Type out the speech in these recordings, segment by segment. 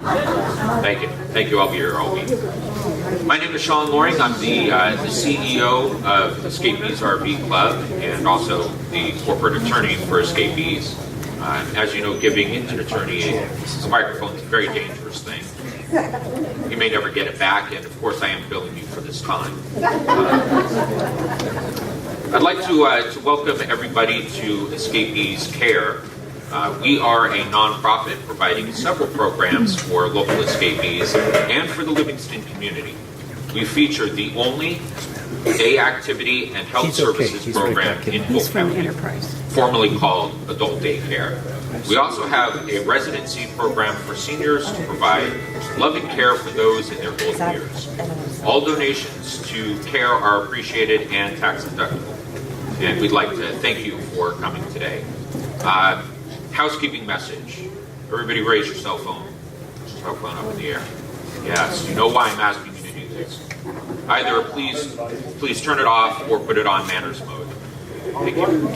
Thank you. I'll be here all week. My name is Sean Loring. I'm the CEO of Escapees RV Club and also the corporate attorney for Escapees. As you know, giving an attorney a microphone is a very dangerous thing. You may never get it back, and of course I am billing you for this time. I'd like to welcome everybody to Escapees Care. We are a nonprofit providing several programs for local escapees and for the Livingston community. We feature the only day activity and health services program in Polk County, formerly called Adult Daycare. We also have a residency program for seniors to provide loving care for those in their golden years. All donations to care are appreciated and tax deductible. And we'd like to thank you for coming today. Housekeeping message. Everybody raise your cell phone. Cell phone up in the air. Yes, you know why I'm asking you to do this. Either please turn it off or put it on manners mode. Thank you.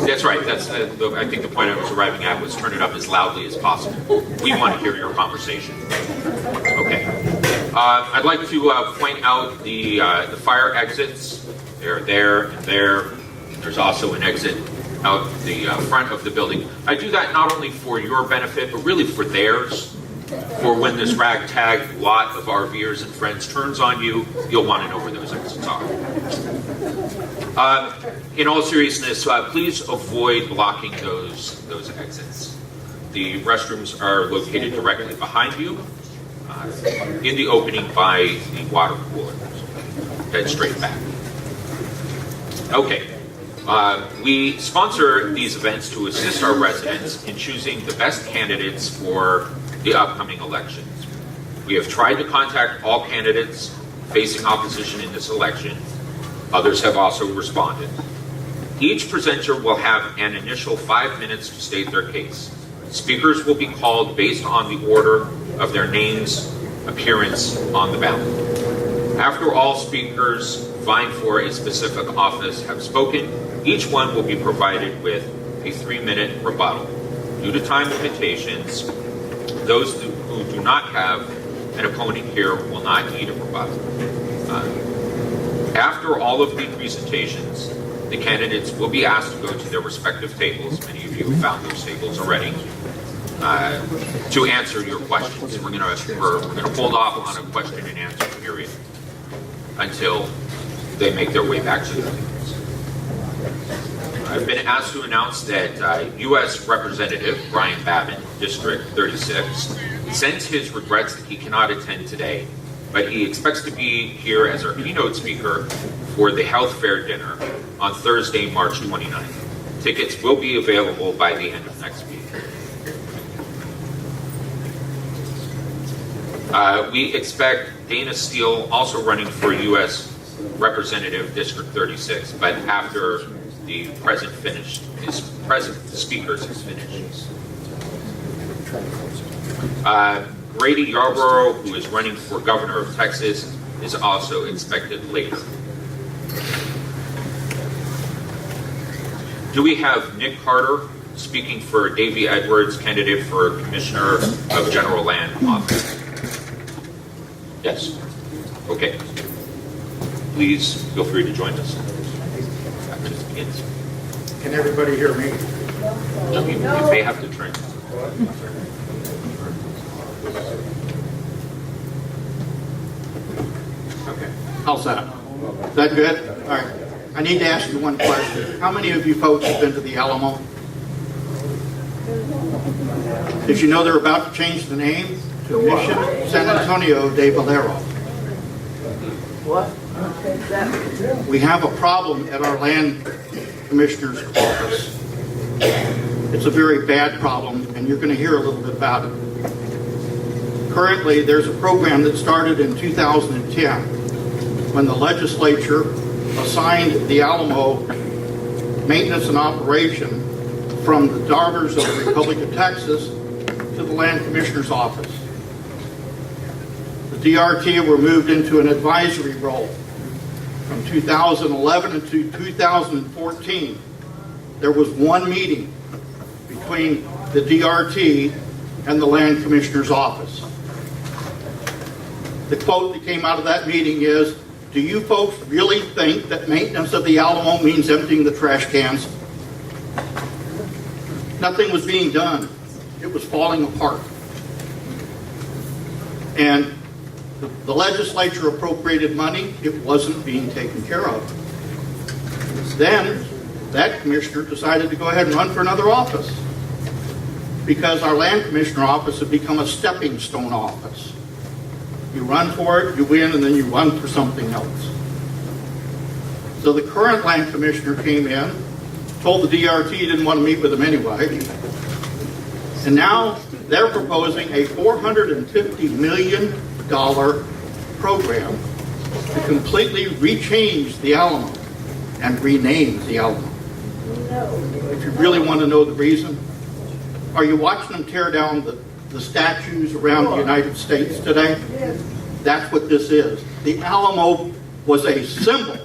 That's right. That's I think the point I was arriving at was turn it up as loudly as possible. We want to hear your conversation. Okay. I'd like to point out the fire exits. They're there and there. There's also an exit out the front of the building. I do that not only for your benefit, but really for theirs. For when this ragtag lot of RVers and friends turns on you, you'll want to know where those exits are. In all seriousness, please avoid blocking those exits. The restrooms are located directly behind you, in the opening by the water cooler. Head straight back. Okay. We sponsor these events to assist our residents in choosing the best candidates for the upcoming elections. We have tried to contact all candidates facing opposition in this election. Others have also responded. Each presenter will have an initial 5 minutes to state their case. Speakers will be called based on the order of their name's appearance on the ballot. After all speakers vying for a specific office have spoken, each one will be provided with a 3-minute rebuttal. Due to time limitations, those who do not have an opponent here will not need a rebuttal. After all of the presentations, the candidates will be asked to go to their respective tables. Many of you have found those tables already. To answer your questions. We're going to hold off on a question and answer period until they make their way back to the tables. I've been asked to announce that U.S. Representative Brian Babin, District 36, sends his regrets that he cannot attend today, but he expects to be here as our keynote speaker for the Health Fair dinner on Thursday, March 29th. Tickets will be available by the end of next week. We expect Dana Steele, also running for U.S. Representative District 36, but after the speakers has finished. Grady Yarborough, who is running for governor of Texas, is also expected later. Do we have Nick Carter speaking for Davy Edwards, candidate for Commissioner of General Land Office? Yes. Okay. Please feel free to join us. 5 minutes begins. Can everybody hear me? No, you may have to turn. Okay. How's that? Is that good? All right. I need to ask you one question. How many of you folks have been to the Alamo? Did you know they're about to change the name to Mission San Antonio de Valero? What? We have a problem at our land commissioner's office. It's a very bad problem, and you're going to hear a little bit about it. Currently, there's a program that started in 2010 when the legislature assigned the Alamo maintenance and operation from the daughters of the Republic of Texas to the land commissioner's office. The DRT were moved into an advisory role. From 2011 to 2014, there was one meeting between the DRT and the Land Commissioner's office. The quote that came out of that meeting is, "Do you folks really think that maintenance of the Alamo means emptying the trash cans?" Nothing was being done. It was falling apart. And the legislature appropriated money. It wasn't being taken care of. Then that commissioner decided to go ahead and run for another office because our land commissioner office had become a stepping stone office. You run for it, you win, and then you run for something else. So the current land commissioner came in, told the DRT he didn't want to meet with him anyway, and now they're proposing a $450 million program to completely rechange the Alamo and rename the Alamo. If you really want to know the reason, are you watching them tear down the statues around the United States today? That's what this is. The Alamo was a symbol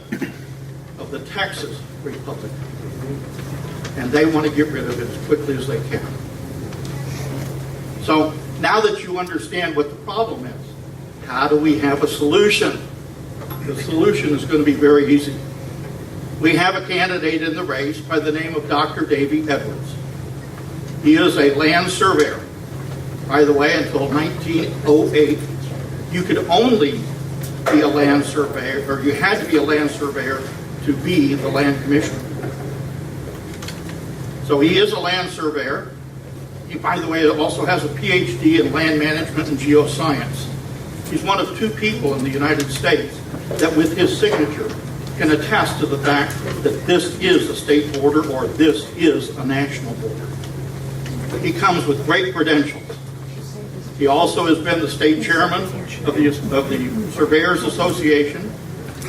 of the Texas Republic, and they want to get rid of it as quickly as they can. So now that you understand what the problem is, how do we have a solution? The solution is going to be very easy. We have a candidate in the race by the name of Dr. Davy Edwards. He is a land surveyor. By the way, until 1908, you could only be a land surveyor, or you had to be a land surveyor to be the land commissioner. So he is a land surveyor. He, by the way, also has a PhD in land management and geoscience. He's one of two people in the United States that with his signature can attest to the fact that this is a state border or this is a national border. He comes with great credentials. He also has been the state chairman of the Surveyors Association.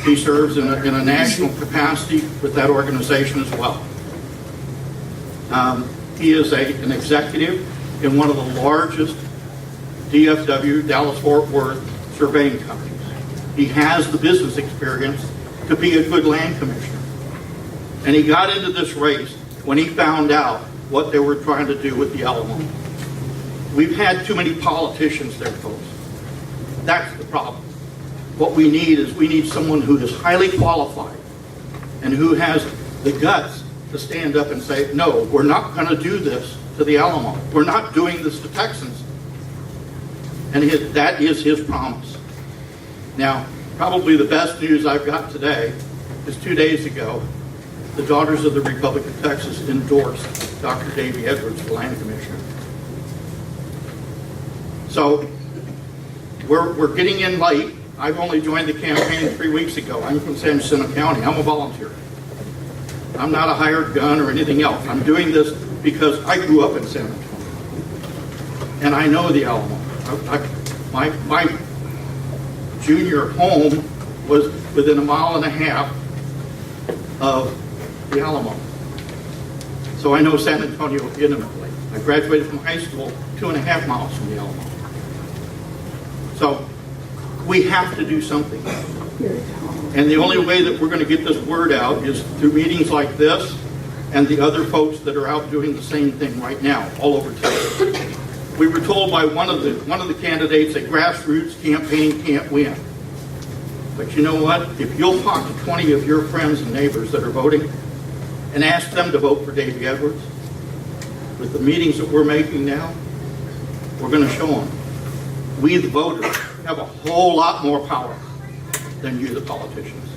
He serves in a national capacity with that organization as well. He is an executive in one of the largest DFW, Dallas-Fort Worth, surveying companies. He has the business experience to be a good land commissioner. And he got into this race when he found out what they were trying to do with the Alamo. We've had too many politicians there, folks. That's the problem. What we need someone who is highly qualified and who has the guts to stand up and say, no, we're not going to do this to the Alamo. We're not doing this to Texans. And that is his promise. Now, probably the best news I've got today is 2 days ago, the Daughters of the Republic of Texas endorsed Dr. Davy Edwards for land commissioner. So we're getting in late. I've only joined the campaign 3 weeks ago. I'm from San Jacinto County. I'm a volunteer. I'm not a hired gun or anything else. I'm doing this because I grew up in San Antonio. And I know the Alamo. My junior home was within 1.5 miles of the Alamo. So I know San Antonio intimately. I graduated from high school 2.5 miles from the Alamo. So we have to do something. And the only way that we're going to get this word out is through meetings like this and the other folks that are out doing the same thing right now all over Texas. We were told by one of the candidates that grassroots campaign can't win. But you know what? If you'll talk to 20 of your friends and neighbors that are voting and ask them to vote for Davy Edwards, with the meetings that we're making now, we're going to show them. We, the voters, have a whole lot more power than you, the politicians.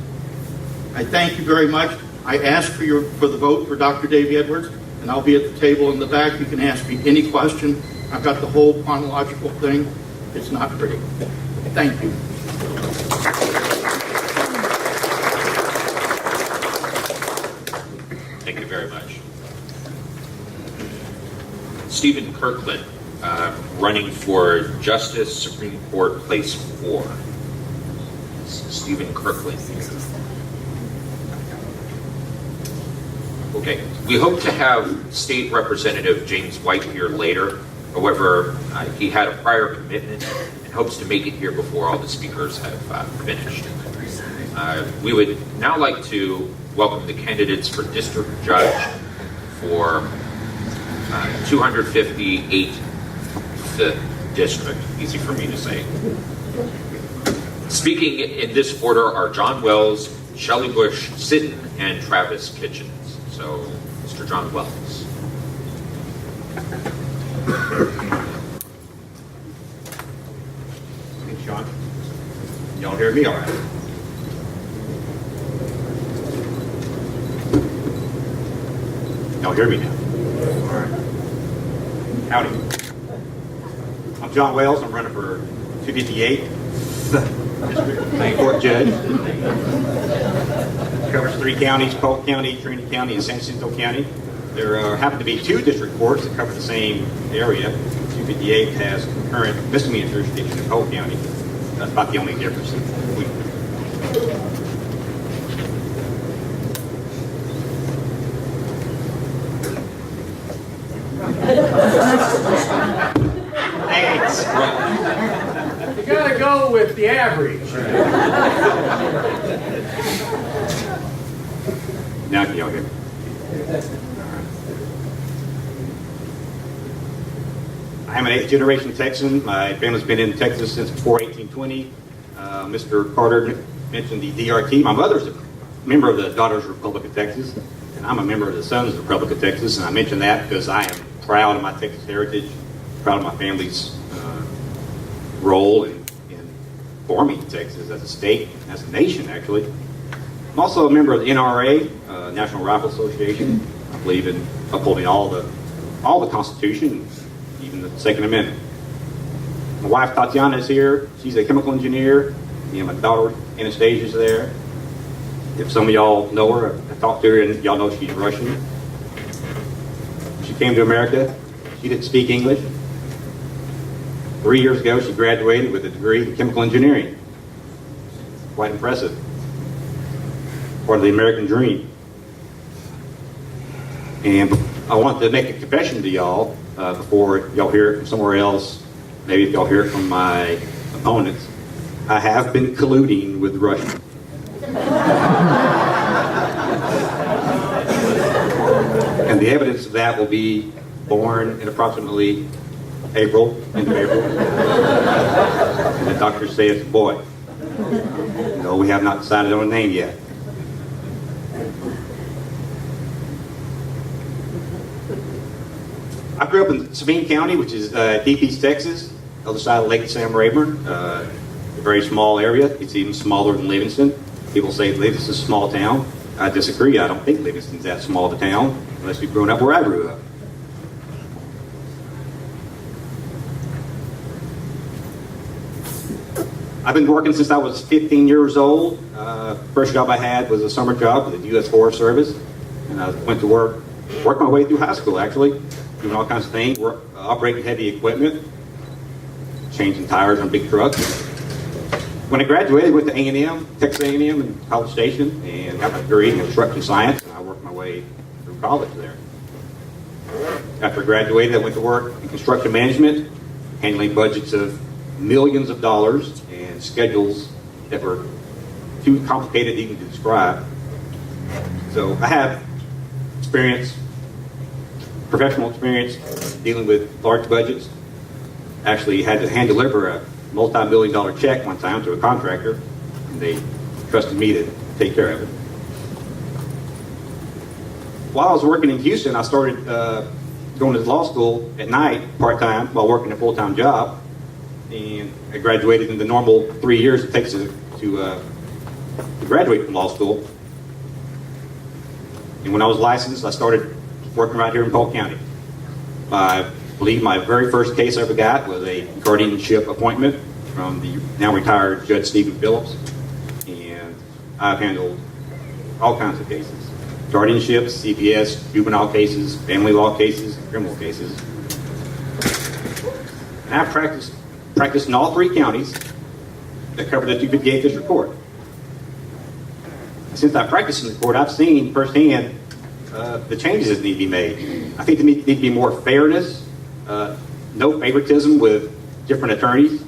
I thank you very much. I ask for the vote for Dr. Davy Edwards, and I'll be at the table in the back. You can ask me any question. I've got the whole chronological thing. It's not pretty. Thank you. Thank you very much. Stephen Kirkland, running for Justice, Supreme Court, Place 4. Stephen Kirkland. Okay, we hope to have State Representative James White here later. However, he had a prior commitment and hopes to make it here before all the speakers have finished. We would now like to welcome the candidates for District Judge for 258 5th District. Easy for me to say. Speaking in this order are John Wells, Shelley Busch Sitten, and Travis Kitchens. So, Mr. John Wells. Hey, Sean. Y'all hear me all right? Y'all hear me now? All right. Howdy. I'm John Wells. I'm running for 258 District Court Judge. Covers 3 counties: Polk County, Trinity County, and San Jacinto County. There happen to be 2 district courts that cover the same area. 258 has concurrent misdemeanor jurisdiction in Polk County. That's about the only difference. Thanks. You gotta go with the average. Now can y'all hear me? I'm an 8th-generation Texan. My family's been in Texas since before 1820. Mr. Carter mentioned the DRT. My mother's a member of the Daughters Republic of Texas, and I'm a member of the Sons Republic of Texas. And I mention that because I am proud of my Texas heritage, proud of my family's role in forming Texas as a state, as a nation, actually. I'm also a member of the NRA, National Rifle Association. I believe in upholding all the Constitution, even the Second Amendment. My wife Tatiana is here. She's a chemical engineer. Me and my daughter Anastasia is there. If some of y'all know her, I talked to her, and y'all know she's Russian. She came to America. She didn't speak English. 3 years ago, she graduated with a degree in chemical engineering. Quite impressive. Part of the American dream. And I want to make a confession to y'all before y'all hear it from somewhere else. Maybe if y'all hear it from my opponents. I have been colluding with Russia. And the evidence of that will be born in approximately April, into April. And the doctors say it's a boy. No, we have not decided on a name yet. I grew up in Sabine County, which is deep East Texas, other side of Lake Sam Rayburn. A very small area. It's even smaller than Livingston. People say Livingston's a small town. I disagree. I don't think Livingston's that small of a town, unless you've grown up where I grew up. I've been working since I was 15 years old. First job I had was a summer job with the U.S. Forest Service. And I went to work my way through high school, actually, doing all kinds of things, operating heavy equipment, changing tires on big trucks. When I graduated, I went to A&M, Texas A&M in College Station, and got my degree in construction science, and I worked my way through college there. After I graduated, I went to work in construction management, handling budgets of millions of dollars and schedules that were too complicated even to describe. So I have professional experience dealing with large budgets. Actually had to hand deliver a multi-million-dollar check one time to a contractor, and they trusted me to take care of it. While I was working in Houston, I started going to law school at night, part-time, while working a full-time job. And I graduated in the normal 3 years it takes to graduate from law school. And when I was licensed, I started working right here in Polk County. I believe my very first case I ever got was a guardianship appointment from the now retired Judge Stephen Phillips. And I've handled all kinds of cases. Guardianships, CPS, juvenile cases, family law cases, criminal cases. And I've practiced in all 3 counties that cover the 258 District Court. Since I practiced in the court, I've seen firsthand the changes that need to be made. I think there need to be more fairness, no favoritism with different attorneys.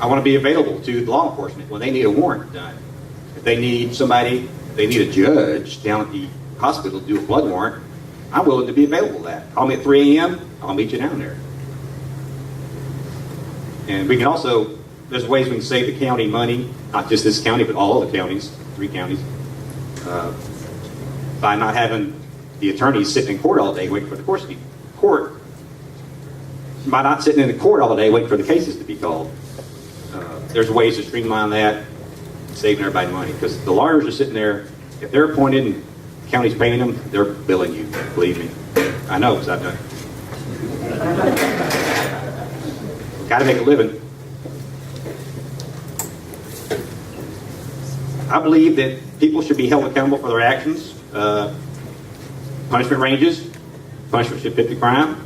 I want to be available to law enforcement when they need a warrant done. If they need somebody, they need a judge down at the hospital to do a blood warrant, I'm willing to be available to that. Call me at 3 a.m., I'll meet you down there. And we can also, there's ways we can save the county money, not just this county, but all of the counties, 3 counties, by not having the attorneys sitting in court all day waiting for the court, by not sitting in the court all day waiting for the cases to be called. There's ways to streamline that, saving everybody money. Because the lawyers are sitting there, if they're appointed and the county's paying them, they're billing you, believe me. I know, because I've done it. Got to make a living. I believe that people should be held accountable for their actions. Punishment ranges. Punishment should fit the crime.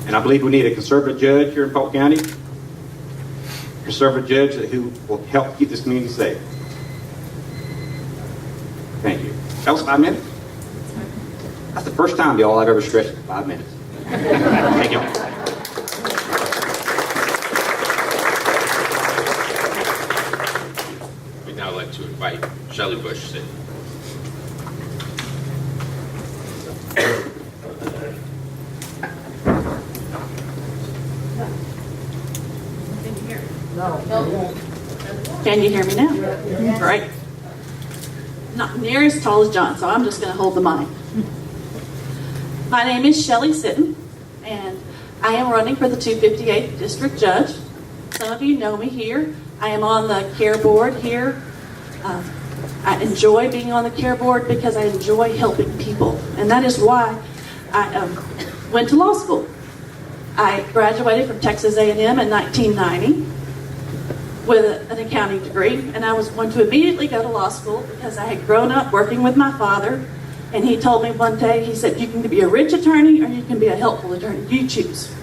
And I believe we need a conservative judge here in Polk County. A conservative judge who will help keep this community safe. Thank you. That was 5 minutes? That's the first time, y'all, I've ever stretched it for 5 minutes. Thank y'all. We'd now like to invite Shelley Besch in. Can you hear me now? Great. Not near as tall as John, so I'm just going to hold the mic. My name is Shelley Sitton, and I am running for the 258th District Judge. Some of you know me here. I am on the care board here. I enjoy being on the care board because I enjoy helping people, and that is why I went to law school. I graduated from Texas A&M in 1990 with an accounting degree, and I was going to immediately go to law school because I had grown up working with my father, and he told me one day, he said, you can be a rich attorney or you can be a helpful attorney, you choose.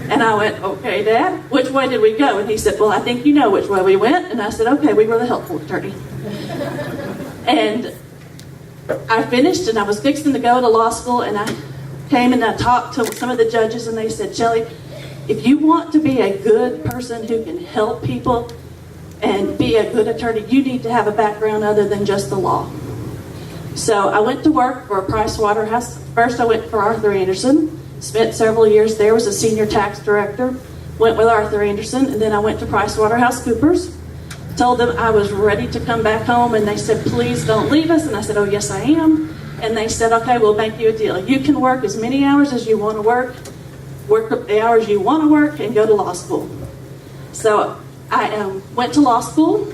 And I went, okay, Dad, which way did we go? And he said, well, I think you know which way we went. And I said, okay, we were the helpful attorney. And I finished, and I was fixing to go to law school, and I came and I talked to some of the judges, and they said, Shelley, if you want to be a good person who can help people and be a good attorney, you need to have a background other than just the law. So I went to work for Price Waterhouse. First I went for Arthur Anderson, spent several years there, was a senior tax director, went with Arthur Anderson, and then I went to Price Waterhouse Coopers, told them I was ready to come back home, and they said, please don't leave us. And I said, oh, yes, I am. And they said, okay, we'll make you a deal. You can work as many hours as you want to work the hours you want to work, and go to law school. So I went to law school,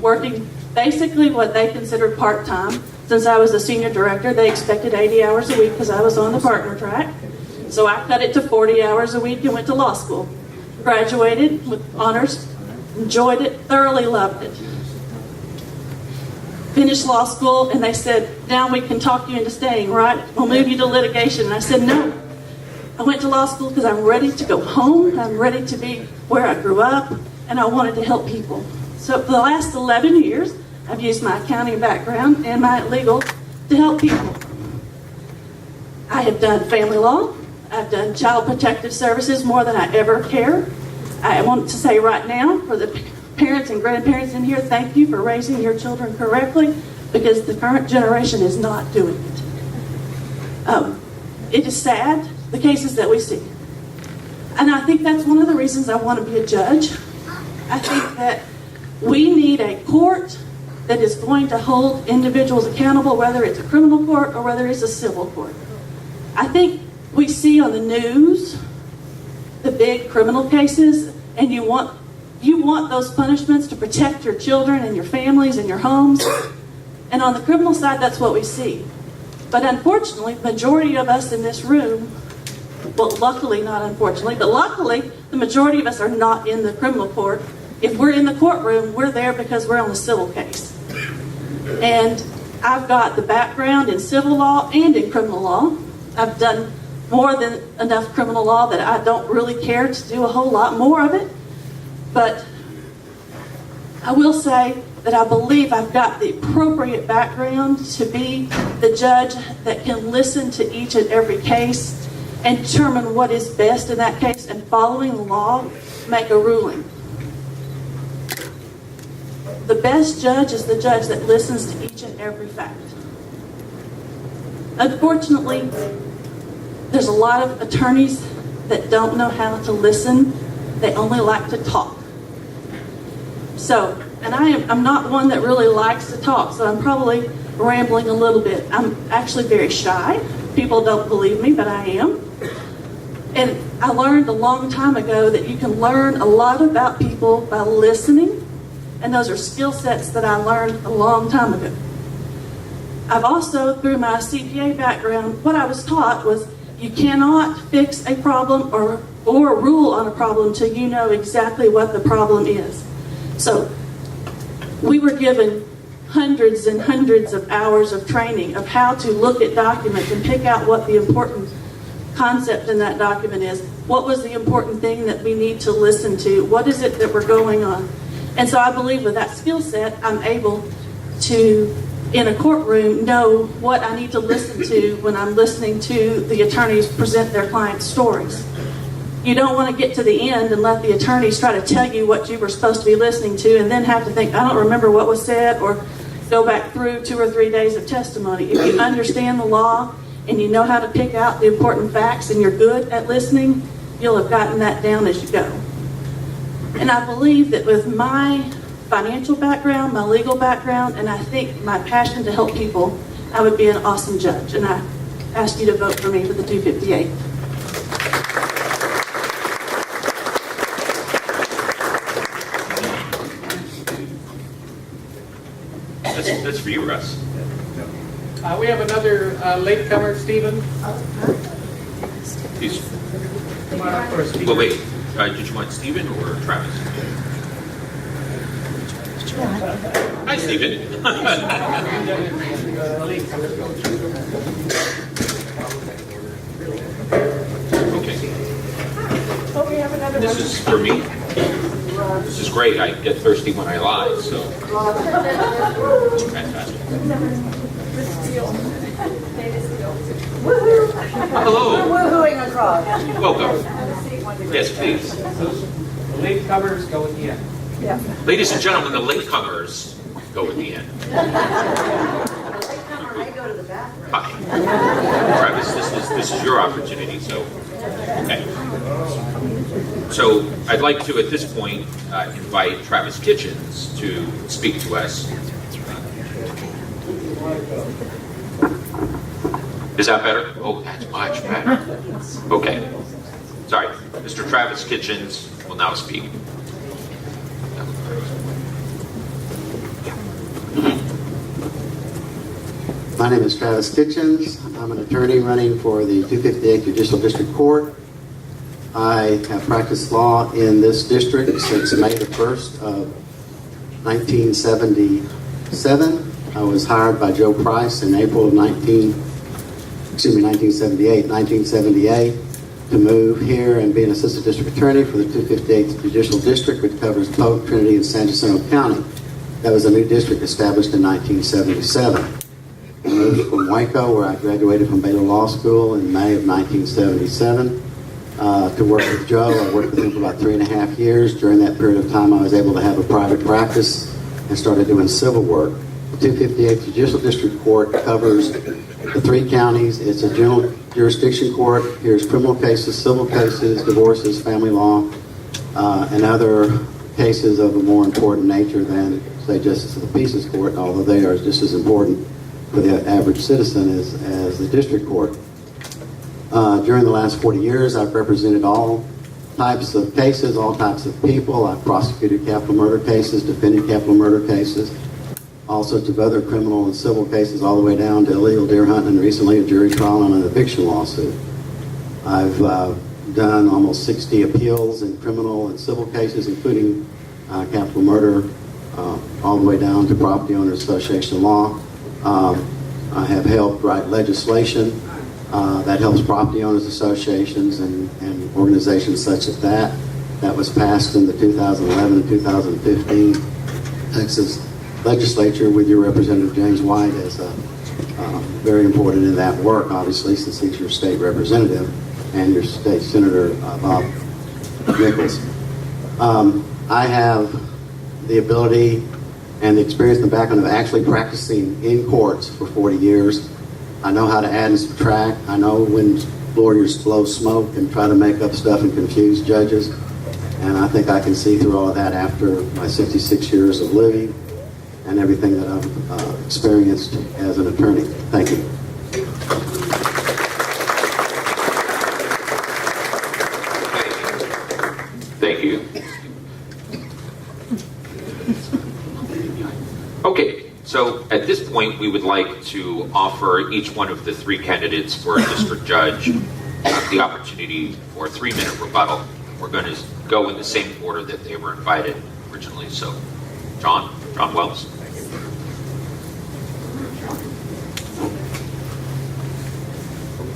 working basically what they considered part-time. Since I was a senior director, they expected 80 hours a week because I was on the partner track. So I cut it to 40 hours a week and went to law school. Graduated with honors, enjoyed it, thoroughly loved it. Finished law school, and they said, now we can talk you into staying, right? We'll move you to litigation. And I said, no. I went to law school because I'm ready to go home. I'm ready to be where I grew up, and I wanted to help people. So for the last 11 years, I've used my accounting background and my legal to help people. I have done family law. I've done child protective services more than I ever cared. I want to say right now, for the parents and grandparents in here, thank you for raising your children correctly, because the current generation is not doing it. It is sad, the cases that we see. And I think that's one of the reasons I want to be a judge. I think that we need a court that is going to hold individuals accountable, whether it's a criminal court or whether it's a civil court. I think we see on the news the big criminal cases, and you want those punishments to protect your children and your families and your homes. And on the criminal side, that's what we see. But unfortunately, the majority of us in this room, well, luckily, not unfortunately, but luckily, the majority of us are not in the criminal court. If we're in the courtroom, we're there because we're on a civil case. And I've got the background in civil law and in criminal law. I've done more than enough criminal law that I don't really care to do a whole lot more of it. But I will say that I believe I've got the appropriate background to be the judge that can listen to each and every case and determine what is best in that case, and following the law, make a ruling. The best judge is the judge that listens to each and every fact. Unfortunately, there's a lot of attorneys that don't know how to listen. They only like to talk. So, and I'm not one that really likes to talk, so I'm probably rambling a little bit. I'm actually very shy. People don't believe me, but I am. And I learned a long time ago that you can learn a lot about people by listening, and those are skill sets that I learned a long time ago. I've also, through my CPA background, what I was taught was you cannot fix a problem or rule on a problem till you know exactly what the problem is. So we were given hundreds and hundreds of hours of training of how to look at documents and pick out what the important concept in that document is. What was the important thing that we need to listen to? What is it that we're going on? And so I believe with that skill set, I'm able to, in a courtroom, know what I need to listen to when I'm listening to the attorneys present their clients' stories. You don't want to get to the end and let the attorneys try to tell you what you were supposed to be listening to and then have to think, I don't remember what was said, or go back through 2 or 3 days of testimony. If you understand the law and you know how to pick out the important facts and you're good at listening, you'll have gotten that down as you go. And I believe that with my financial background, my legal background, and I think my passion to help people, I would be an awesome judge. And I ask you to vote for me for the 258. That's for you, Russ. We have another latecomer, Stephen. He's, Come on up for a speaker. well, wait. Did you want Stephen or Travis? Hi, Stephen. Okay. This is for me. This is great. I get thirsty when I lie, so. Fantastic. Hello. Woohooing across. Welcome. Yes, please. The latecomers go at the end. Yeah. Ladies and gentlemen, the latecomers go at the end. They go to the bathroom. Hi. Travis, this is your opportunity, so. Okay. So I'd like to, at this point, invite Travis Kitchens to speak to us. Is that better? Oh, that's much better. Okay. Sorry. Mr. Travis Kitchens will now speak. My name is Travis Kitchens. I'm an attorney running for the 258th Judicial District Court. I have practiced law in this district since May the 1st of 1977. I was hired by Joe Price in April of 1978 to move here and be an assistant district attorney for the 258th Judicial District, which covers Polk, Trinity, and San Jacinto County. That was a new district established in 1977. I moved from Waco, where I graduated from Baylor Law School in May of 1977, to work with Joe. I worked with him for about 3.5 years. During that period of time, I was able to have a private practice and started doing civil work. The 258th Judicial District Court covers the 3 counties. It's a general jurisdiction court. Here's criminal cases, civil cases, divorces, family law, and other cases of a more important nature than, say, Justice of the Peace Court, although they are just as important for the average citizen as the district court. During the last 40 years, I've represented all types of cases, all types of people. I've prosecuted capital murder cases, defended capital murder cases, all sorts of other criminal and civil cases, all the way down to illegal deer hunting, and recently a jury trial on an eviction lawsuit. I've done almost 60 appeals in criminal and civil cases, including capital murder, all the way down to property owners association law. I have helped write legislation that helps property owners associations and organizations such as that. That was passed in the 2011 and 2015 Texas legislature with your Representative James White as very important in that work, obviously, since he's your state representative and your state senator, Bob Nichols. I have the ability and the experience and the background of actually practicing in courts for 40 years. I know how to add and subtract. I know when lawyers blow smoke and try to make up stuff and confuse judges. And I think I can see through all of that after my 66 years of living and everything that I've experienced as an attorney. Thank you. Thank you. Okay, so at this point, we would like to offer each one of the three candidates for a district judge the opportunity for a 3-minute rebuttal. We're going to go in the same order that they were invited originally. So, John Wells.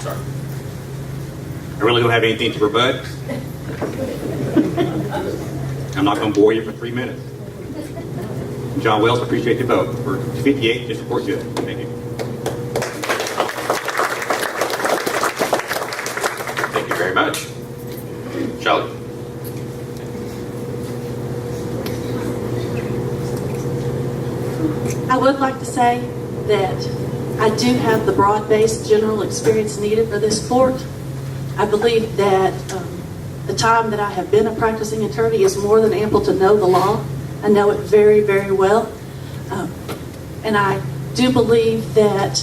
Sorry. I really don't have anything to rebut. I'm not going to bore you for 3 minutes. John Wells, appreciate the vote for 58 District Court Judge. Thank you. Thank you very much. Shelley. I would like to say that I do have the broad-based general experience needed for this court. I believe that the time that I have been a practicing attorney is more than ample to know the law. I know it very, very well. And I do believe that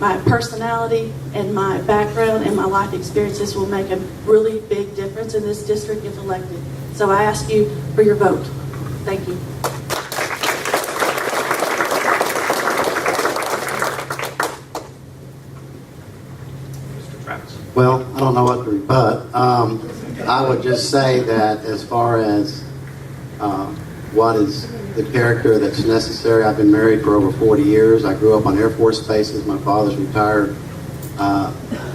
my personality and my background and my life experiences will make a really big difference in this district if elected. So I ask you for your vote. Thank you. Mr. Travis. Well, I don't know what to rebut. I would just say that as far as what is the character that's necessary, I've been married for over 40 years. I grew up on Air Force bases. My father's retired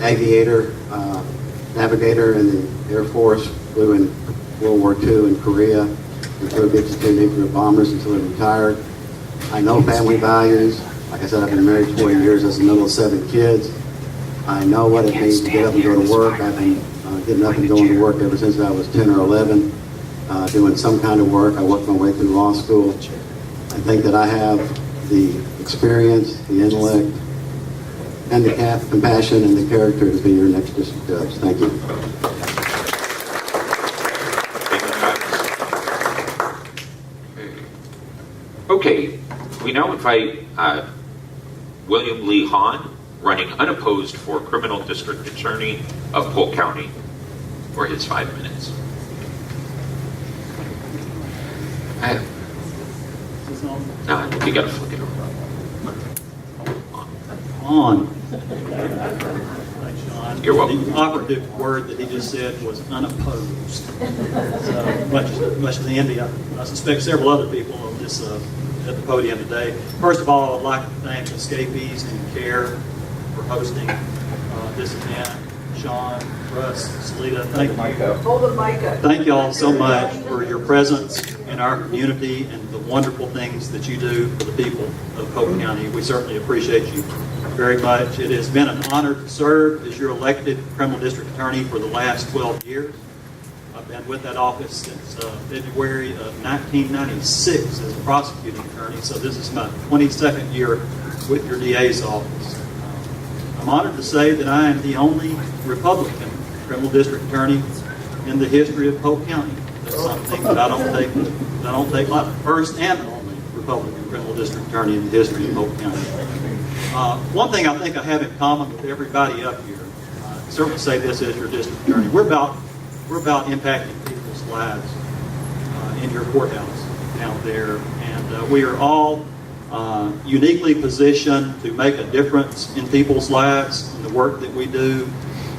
aviator, navigator in the Air Force, flew in World War II in Korea, and flew 52 nuclear bombers until he retired. I know family values. Like I said, I've been married 40 years as the middle of 7 kids. I know what it means to get up and go to work. I've been getting up and going to work ever since I was 10 or 11, doing some kind of work. I worked my way through law school. I think that I have the experience, the intellect, and the compassion and the character to be your next district judge. Thank you. Okay, we now invite William Lee Hahn, running unopposed for Criminal District Attorney of Polk County, for his 5 minutes. No, you gotta flick it over. On. You're welcome. The operative word that he just said was unopposed. So much to the envy. I suspect several other people on this at the podium today. First of all, I'd like to thank Escapees and CARE for hosting this event. Sean, Russ, Salita, thank you. Hold the mic up. Thank you all so much for your presence in our community and the wonderful things that you do for the people of Polk County. We certainly appreciate you very much. It has been an honor to serve as your elected criminal district attorney for the last 12 years. I've been with that office since February of 1996 as a prosecuting attorney, so this is my 22nd year with your DA's office. I'm honored to say that I am the only Republican criminal district attorney in the history of Polk County. That's something that I don't take lightly. First and only Republican criminal district attorney in the history of Polk County. One thing I think I have in common with everybody up here, I certainly say this as your district attorney, we're about impacting people's lives in your courthouse out there, and we are all uniquely positioned to make a difference in people's lives in the work that we do,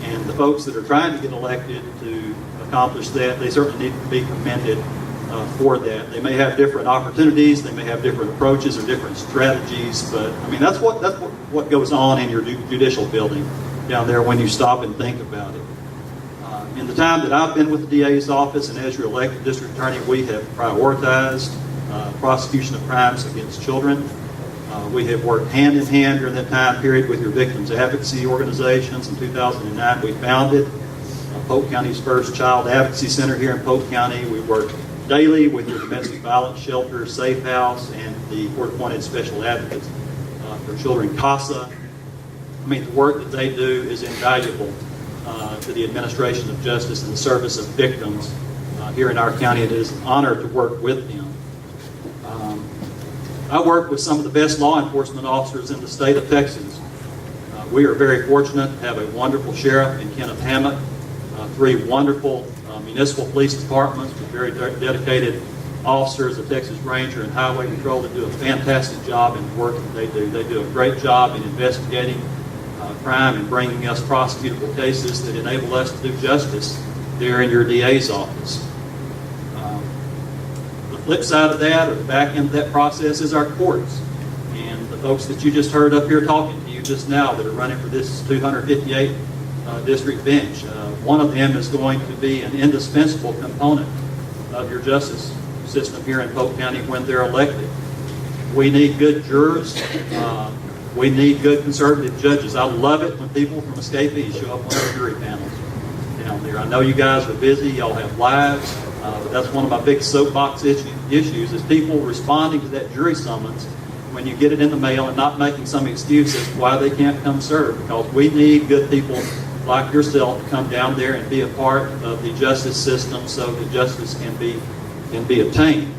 and the folks that are trying to get elected to accomplish that, they certainly need to be commended for that. They may have different opportunities, they may have different approaches or different strategies, but I mean that's what goes on in your judicial building down there when you stop and think about it. In the time that I've been with the DA's office and as your elected district attorney, we have prioritized prosecution of crimes against children. We have worked hand in hand during that time period with your victims advocacy organizations. In 2009, we founded Polk County's first child advocacy center here in Polk County. We work daily with your domestic violence shelter, Safe House, and the court-appointed special advocates for children, CASA. the work that they do is invaluable to the administration of justice and the service of victims here in our county. It is an honor to work with them. I work with some of the best law enforcement officers in the state of Texas. We are very fortunate to have a wonderful sheriff in Kenneth Hammett, 3 wonderful municipal police departments with very dedicated officers, the Texas Ranger and Highway Patrol, that do a fantastic job in the work that they do. They do a great job in investigating crime and bringing us prosecutable cases that enable us to do justice there in your DA's office. The flip side of that, or the back end of that process, is our courts. And the folks that you just heard up here talking to you just now that are running for this 258 district bench, one of them is going to be an indispensable component of your justice system here in Polk County when they're elected. We need good jurors. We need good conservative judges. I love it when people from escapees show up on our jury panels down there. I know you guys are busy. Y'all have lives. But that's one of my big soapbox issues is people responding to that jury summons when you get it in the mail and not making some excuse as to why they can't come serve. Because we need good people like yourself to come down there and be a part of the justice system so that justice can be obtained.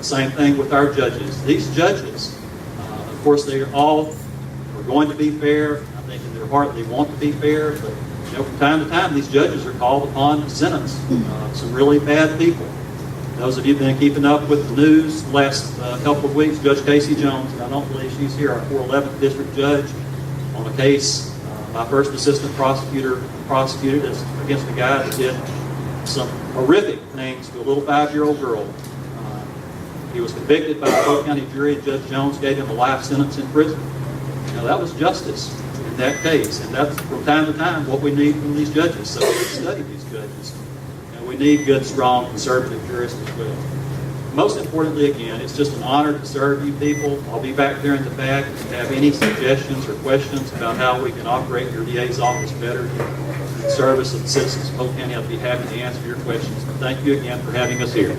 Same thing with our judges. These judges, of course, they all are going to be fair. I think in their heart they want to be fair, but from time to time these judges are called upon to sentence some really bad people. Those of you who've been keeping up with the news the last couple of weeks, Judge Casey Jones, and I don't believe she's here, our 411th district judge, on a case my first assistant prosecutor prosecuted against a guy that did some horrific things to a little 5-year-old girl. He was convicted by a Polk County jury, and Judge Jones gave him a life sentence in prison. Now that was justice in that case, and that's from time to time what we need from these judges. So we study these judges, and we need good, strong, conservative jurists as well. Most importantly, again, it's just an honor to serve you people. I'll be back there in the back. If you have any suggestions or questions about how we can operate your DA's office better in service of the citizens of Polk County, I'd be happy to answer your questions. But thank you again for having us here.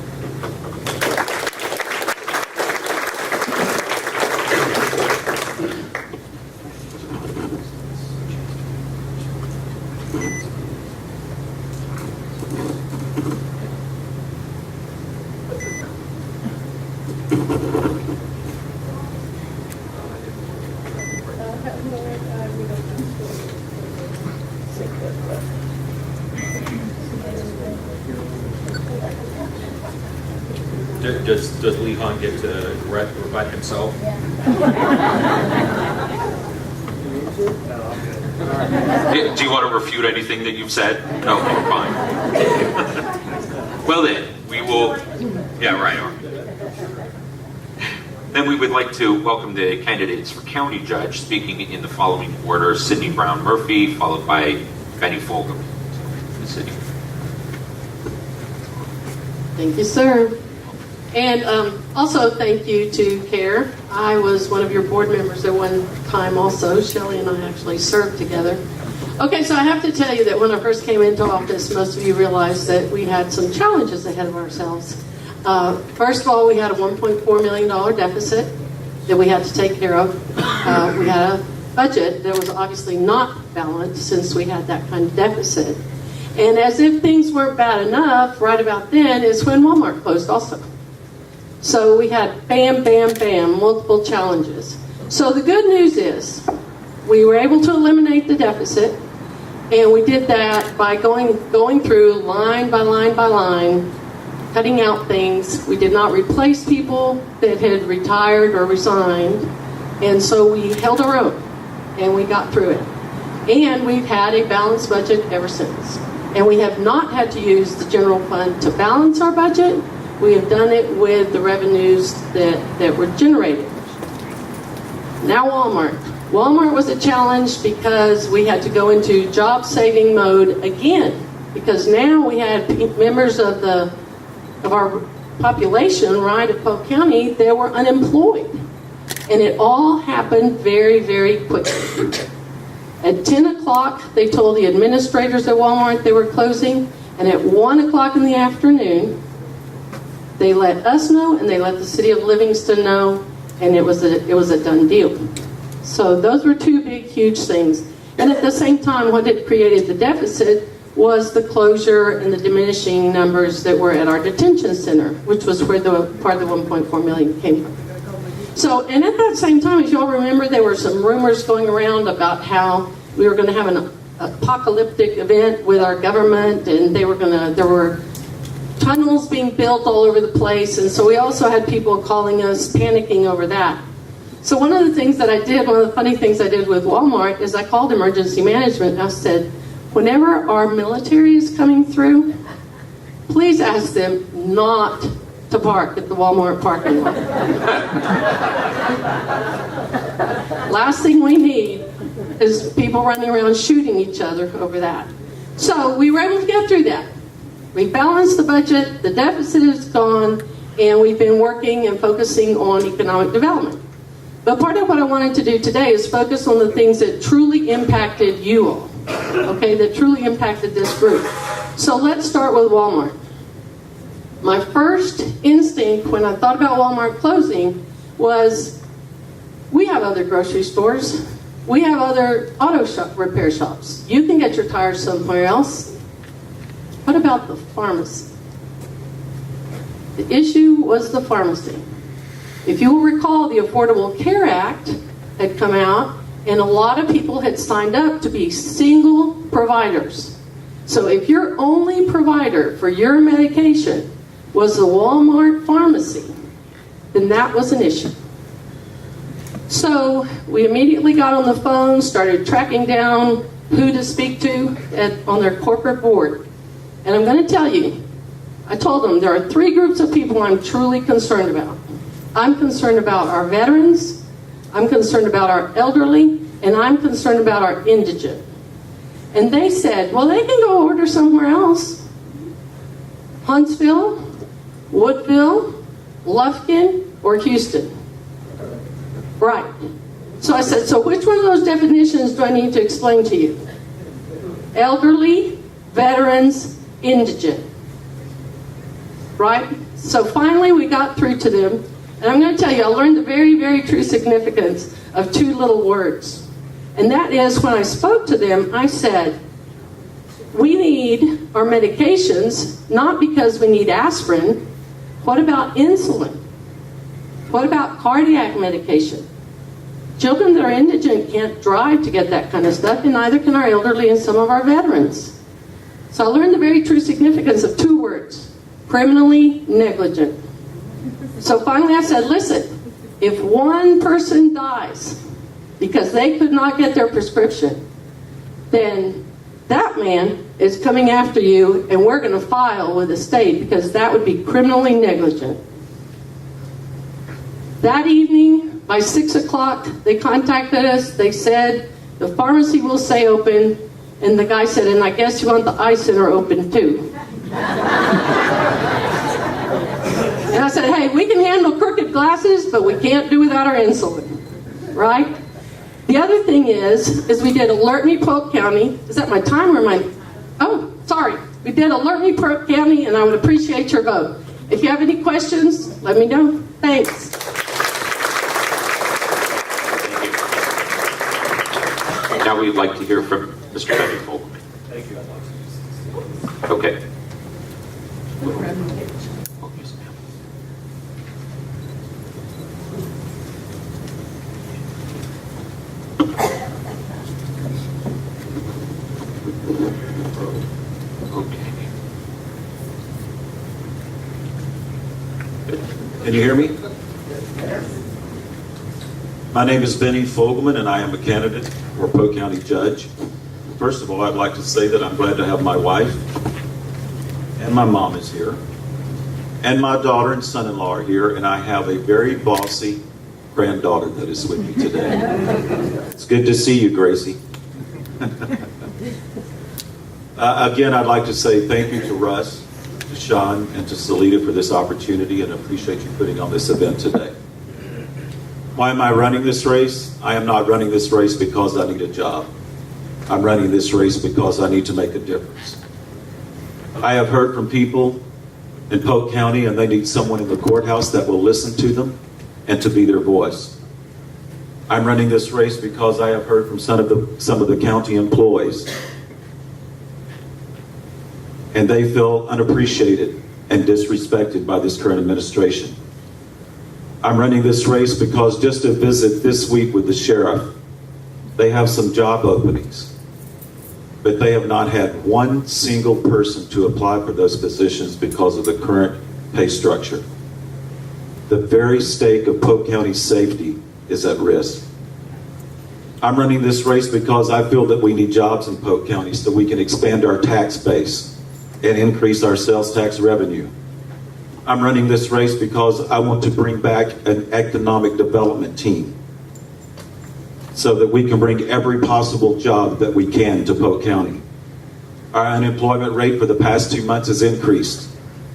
Does Lee Hahn get to rebut himself? Do you want to refute anything that you've said? No, fine. Well then, we will, yeah, right. Then we would like to welcome the candidates for county judge, speaking in the following order: Sidney Brown Murphy, followed by Benny Fulgham. Sidney. Thank you, sir. And also thank you to CARE. I was one of your board members at one time also. Shelley and I actually served together. Okay, so I have to tell you that when I first came into office, most of you realized that we had some challenges ahead of ourselves. First of all, we had a $1.4 million deficit that we had to take care of. We had a budget that was obviously not balanced since we had that kind of deficit. And as if things weren't bad enough, right about then is when Walmart closed also. So we had bam, bam, bam, multiple challenges. So the good news is we were able to eliminate the deficit, and we did that by going through line by line by line, cutting out things. We did not replace people that had retired or resigned, and so we held our own, and we got through it. And we've had a balanced budget ever since. And we have not had to use the general fund to balance our budget. We have done it with the revenues that were generated. Now Walmart. Walmart was a challenge because we had to go into job-saving mode again. Because now we had members of our population, right, of Polk County, that were unemployed. And it all happened very, very quickly. At 10 o'clock, they told the administrators at Walmart they were closing. And at 1 o'clock in the afternoon, they let us know, and they let the city of Livingston know, and it was a done deal. So those were two big, huge things. And at the same time, what had created the deficit was the closure and the diminishing numbers that were at our detention center, which was where the part of the 1.4 million came from. So, and at that same time, as you all remember, there were some rumors going around about how we were going to have an apocalyptic event with our government, and there were tunnels being built all over the place, and so we also had people calling us, panicking over that. So one of the things that I did, one of the funny things I did with Walmart is I called emergency management and I said, whenever our military is coming through, please ask them not to park at the Walmart parking lot. Last thing we need is people running around shooting each other over that. So we were able to get through that. We balanced the budget, the deficit is gone, and we've been working and focusing on economic development. But part of what I wanted to do today is focus on the things that truly impacted you all, okay, that truly impacted this group. So let's start with Walmart. My first instinct when I thought about Walmart closing was, we have other grocery stores. We have other auto shop repair shops. You can get your tires somewhere else. What about the pharmacy? The issue was the pharmacy. If you will recall, the Affordable Care Act had come out, and a lot of people had signed up to be single providers. So if your only provider for your medication was the Walmart pharmacy, then that was an issue. So we immediately got on the phone, started tracking down who to speak to on their corporate board. And I'm going to tell you, I told them there are three groups of people I'm truly concerned about. I'm concerned about our veterans, I'm concerned about our elderly, and I'm concerned about our indigent. And they said, well, they can go order somewhere else. Huntsville, Woodville, Lufkin, or Houston. Right. So I said, so which one of those definitions do I need to explain to you? Elderly, veterans, indigent. Right? So finally we got through to them. And I'm going to tell you, I learned the very, very true significance of two little words. And that is, when I spoke to them, I said, we need our medications, not because we need aspirin. What about insulin? What about cardiac medication? Children that are indigent can't drive to get that kind of stuff, and neither can our elderly and some of our veterans. So I learned the very true significance of two words: criminally negligent. So finally I said, listen, if one person dies because they could not get their prescription, then that man is coming after you, and we're going to file with the state, because that would be criminally negligent. That evening, by 6 o'clock, they contacted us. They said, the pharmacy will stay open. And the guy said, and I guess you want the eye center open too. And I said, hey, we can handle crooked glasses, but we can't do without our insulin, right? The other thing is we did Alert Me Polk County. Is that my time or my? Oh, sorry. We did Alert Me Polk County, and I would appreciate your vote. If you have any questions, let me know. Thanks. Now we'd like to hear from Mr. Benny Fogelman. Thank you. Okay. Can you hear me? My name is Benny Fogelman, and I am a candidate for Polk County Judge. First of all, I'd like to say that I'm glad to have my wife, and my mom is here, and my daughter and son-in-law are here, and I have a very bossy granddaughter that is with me today. It's good to see you, Gracie. Again, I'd like to say thank you to Russ, to Sean, and to Salita for this opportunity, and appreciate you putting on this event today. Why am I running this race? I am not running this race because I need a job. I'm running this race because I need to make a difference. I have heard from people in Polk County, and they need someone in the courthouse that will listen to them and to be their voice. I'm running this race because I have heard from some of the county employees, and they feel unappreciated and disrespected by this current administration. I'm running this race because just to visit this week with the sheriff, they have some job openings, but they have not had one single person to apply for those positions because of the current pay structure. The very stake of Polk County's safety is at risk. I'm running this race because I feel that we need jobs in Polk County so we can expand our tax base and increase our sales tax revenue. I'm running this race because I want to bring back an economic development team so that we can bring every possible job that we can to Polk County. Our unemployment rate for the past 2 months has increased,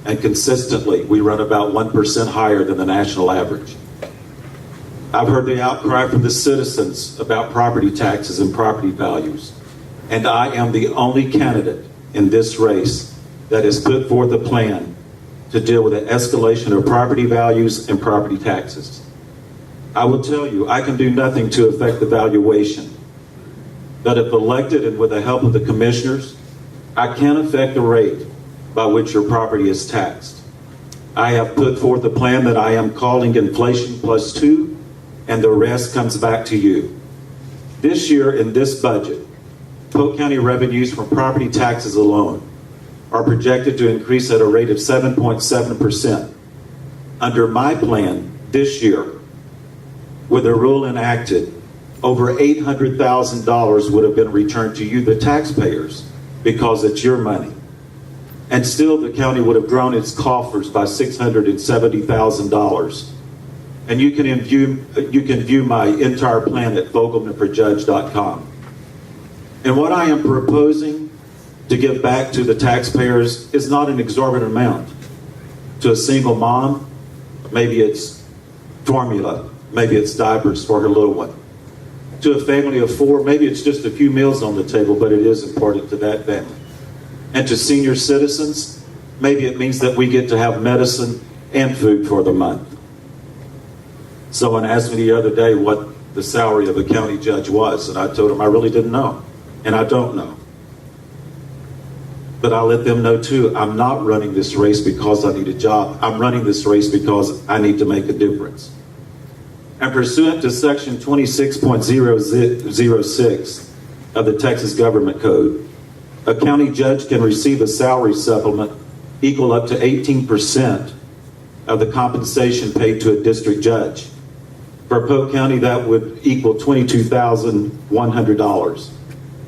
and consistently we run about 1% higher than the national average. I've heard the outcry from the citizens about property taxes and property values, and I am the only candidate in this race that has put forth a plan to deal with the escalation of property values and property taxes. I will tell you, I can do nothing to affect the valuation, but if elected and with the help of the commissioners, I can affect the rate by which your property is taxed. I have put forth a plan that I am calling Inflation +2, and the rest comes back to you. This year in this budget, Polk County revenues from property taxes alone are projected to increase at a rate of 7.7%. Under my plan this year, with a rule enacted, over $800,000 would have been returned to you, the taxpayers, because it's your money. And still the county would have grown its coffers by $670,000. And you can view my entire plan at vogelmanforjudge.com. And what I am proposing to give back to the taxpayers is not an exorbitant amount. To a single mom, maybe it's formula, maybe it's diapers for her little one. To a family of 4, maybe it's just a few meals on the table, but it is important to that family. And to senior citizens, maybe it means that we get to have medicine and food for the month. Someone asked me the other day what the salary of a county judge was, and I told them I really didn't know, and I don't know. But I let them know too, I'm not running this race because I need a job. I'm running this race because I need to make a difference. And pursuant to section 26.006 of the Texas Government Code, a county judge can receive a salary supplement equal up to 18% of the compensation paid to a district judge. For Polk County, that would equal $22,100.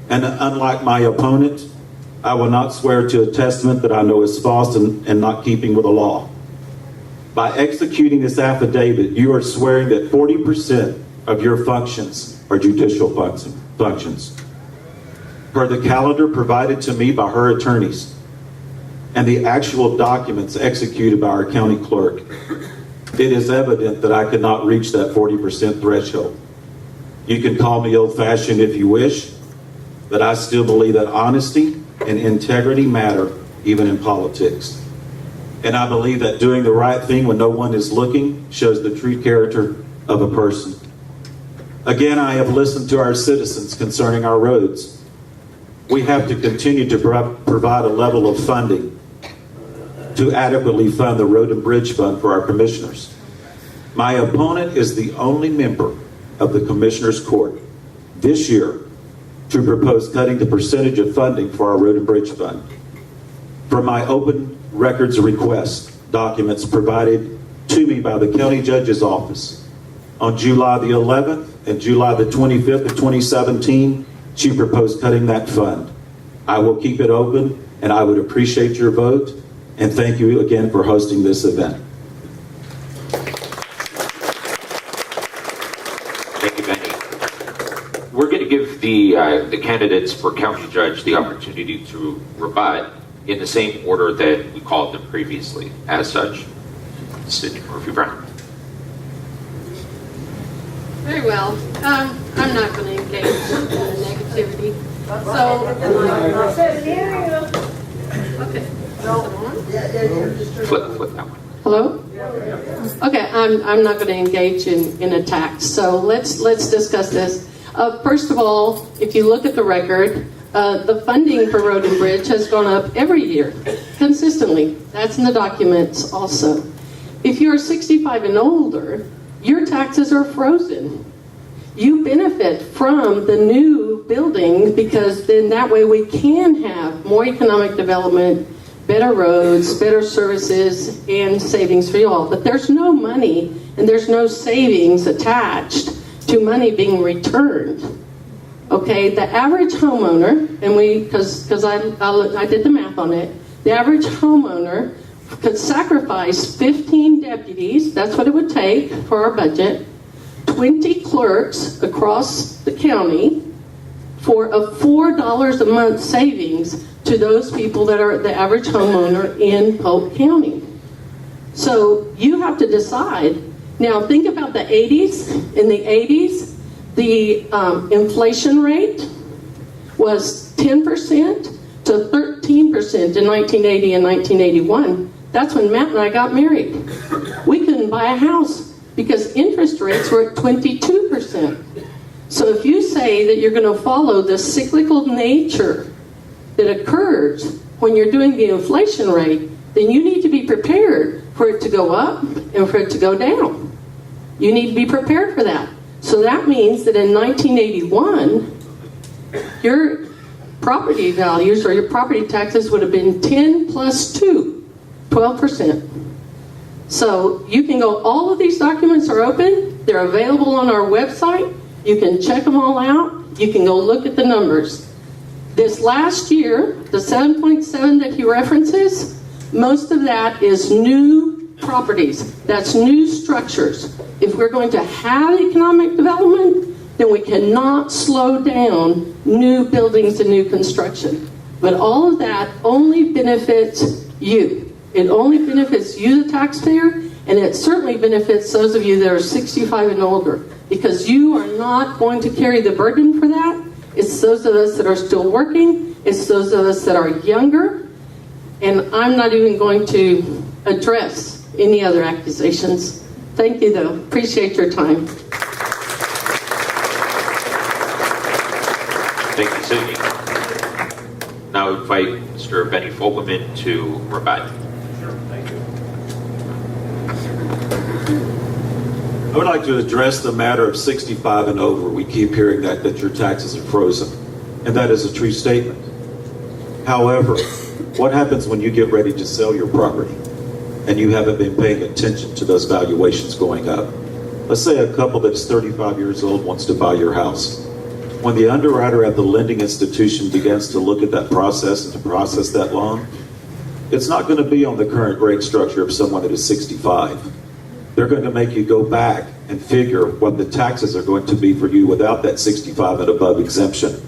And unlike my opponent, I will not swear to a testament that I know is false and not keeping with the law. By executing this affidavit, you are swearing that 40% of your functions are judicial functions. Per the calendar provided to me by her attorneys and the actual documents executed by our county clerk, it is evident that I could not reach that 40% threshold. You can call me old-fashioned if you wish, but I still believe that honesty and integrity matter even in politics. And I believe that doing the right thing when no one is looking shows the true character of a person. Again, I have listened to our citizens concerning our roads. We have to continue to provide a level of funding to adequately fund the Road and Bridge Fund for our commissioners. My opponent is the only member of the Commissioners Court this year to propose cutting the percentage of funding for our Road and Bridge Fund. From my open records request documents provided to me by the county judge's office on July the 11th and July the 25th of 2017, she proposed cutting that fund. I will keep it open, and I would appreciate your vote, and thank you again for hosting this event. Thank you, Benny. We're going to give the candidates for county judge the opportunity to rebut in the same order that we called them previously. As such, Sidney Murphy-Brown. Very well. I'm not going to engage in the negativity. So, okay. Flip that one. Hello? Okay, I'm not going to engage in attacks. So let's discuss this. First of all, if you look at the record, the funding for Road and Bridge has gone up every year, consistently. That's in the documents also. If you're 65 and older, your taxes are frozen. You benefit from the new building because then that way we can have more economic development, better roads, better services, and savings for you all. But there's no money and there's no savings attached to money being returned. Okay, the average homeowner, and because I did the math on it, the average homeowner could sacrifice 15 deputies, that's what it would take for our budget, 20 clerks across the county for a $4 a month savings to those people that are the average homeowner in Polk County. So you have to decide. Now think about the 80s. In the 80s, the inflation rate was 10% to 13% in 1980 and 1981. That's when Matt and I got married. We couldn't buy a house because interest rates were at 22%. So if you say that you're going to follow the cyclical nature that occurs when you're doing the inflation rate, then you need to be prepared for it to go up and for it to go down. You need to be prepared for that. So that means that in 1981, your property values or your property taxes would have been 10 plus 2, 12%. So you can go, all of these documents are open. They're available on our website. You can check them all out. You can go look at the numbers. This last year, the 7.7 that he references, most of that is new properties. That's new structures. If we're going to have economic development, then we cannot slow down new buildings and new construction. But all of that only benefits you. It only benefits you, the taxpayer, and it certainly benefits those of you that are 65 and older, because you are not going to carry the burden for that. It's those of us that are still working. It's those of us that are younger. And I'm not even going to address any other accusations. Thank you, though. Appreciate your time. Thank you, Sydney. Now I invite Mr. Benny Fogelman to rebut. I would like to address the matter of 65 and over. We keep hearing that your taxes are frozen, and that is a true statement. However, what happens when you get ready to sell your property and you haven't been paying attention to those valuations going up? Let's say a couple that's 35 years old wants to buy your house. When the underwriter at the lending institution begins to look at that process and to process that loan, it's not going to be on the current rate structure of someone that is 65. They're going to make you go back and figure what the taxes are going to be for you without that 65 and above exemption.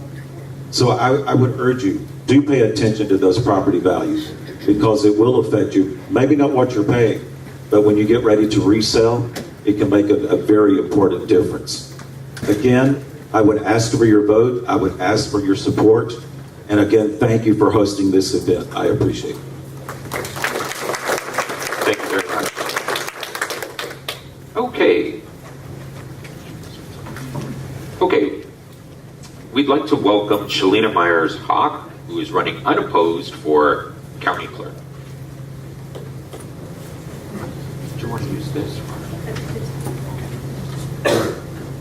So I would urge you, do pay attention to those property values, because it will affect you. Maybe not what you're paying, but when you get ready to resell, it can make a very important difference. Again, I would ask for your vote. I would ask for your support. And again, thank you for hosting this event. I appreciate it. Thank you very much. Okay. We'd like to welcome Shalina Myers-Hawk, who is running unopposed for county clerk. Do you want to use this?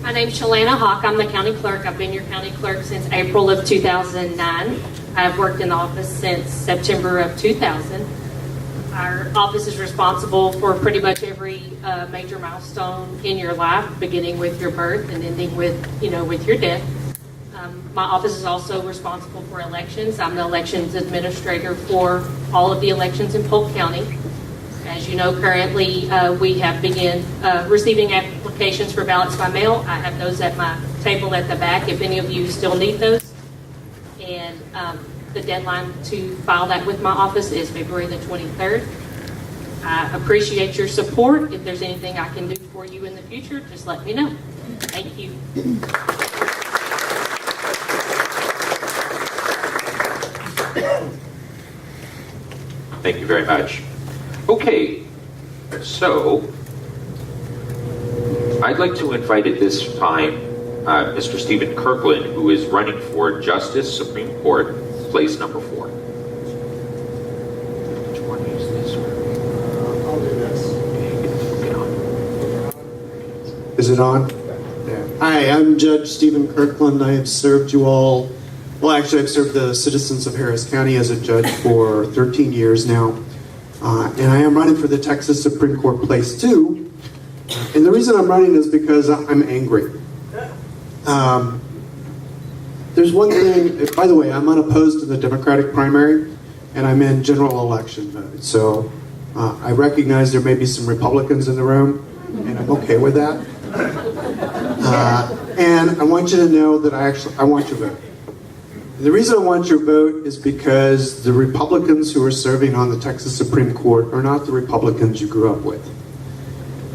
My name's Shalana Hawk. I'm the county clerk. I've been your county clerk since April of 2009. I've worked in the office since September of 2000. Our office is responsible for pretty much every major milestone in your life, beginning with your birth and ending with your death. My office is also responsible for elections. I'm the elections administrator for all of the elections in Polk County. As you know, currently we have begun receiving applications for ballots by mail. I have those at my table at the back if any of you still need those. And the deadline to file that with my office is February the 23rd. I appreciate your support. If there's anything I can do for you in the future, just let me know. Thank you. Thank you very much. Okay, so I'd like to invite at this time Mr. Stephen Kirkland, who is running for Justice Supreme Court, place number 4. Which one is this one? I'll do this. Get on. Is it on? Yeah. Hi, I'm Judge Stephen Kirkland. I have served you all, well, actually, I've served the citizens of Harris County as a judge for 13 years now. And I am running for the Texas Supreme Court Place 2. And the reason I'm running is because I'm angry. There's one thing, by the way, I'm unopposed to the Democratic primary, and I'm in general election mode. So I recognize there may be some Republicans in the room, and I'm okay with that. And I want you to know that I want your vote. And the reason I want your vote is because the Republicans who are serving on the Texas Supreme Court are not the Republicans you grew up with.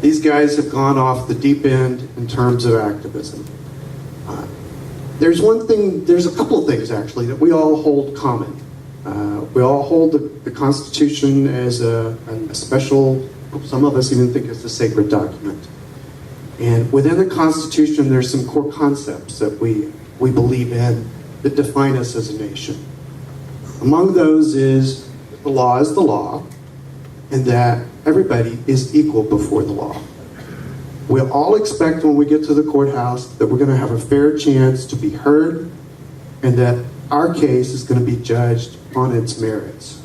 These guys have gone off the deep end in terms of activism. There's a couple of things actually that we all hold common. We all hold the Constitution as a special, some of us even think it's a sacred document. And within the Constitution, there's some core concepts that we believe in that define us as a nation. Among those is the law is the law, and that everybody is equal before the law. We all expect when we get to the courthouse that we're going to have a fair chance to be heard, and that our case is going to be judged on its merits.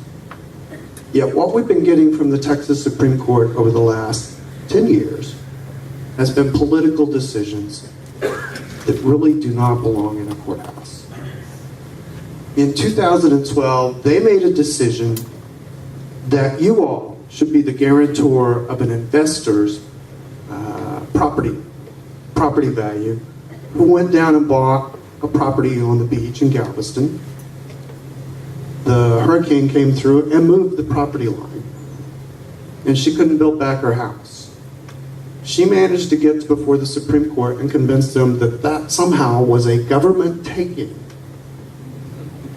Yet what we've been getting from the Texas Supreme Court over the last 10 years has been political decisions that really do not belong in a courthouse. In 2012, they made a decision that you all should be the guarantor of an investor's property value who went down and bought a property on the beach in Galveston. The hurricane came through and moved the property line, and she couldn't build back her house. She managed to get before the Supreme Court and convince them that that somehow was a government taking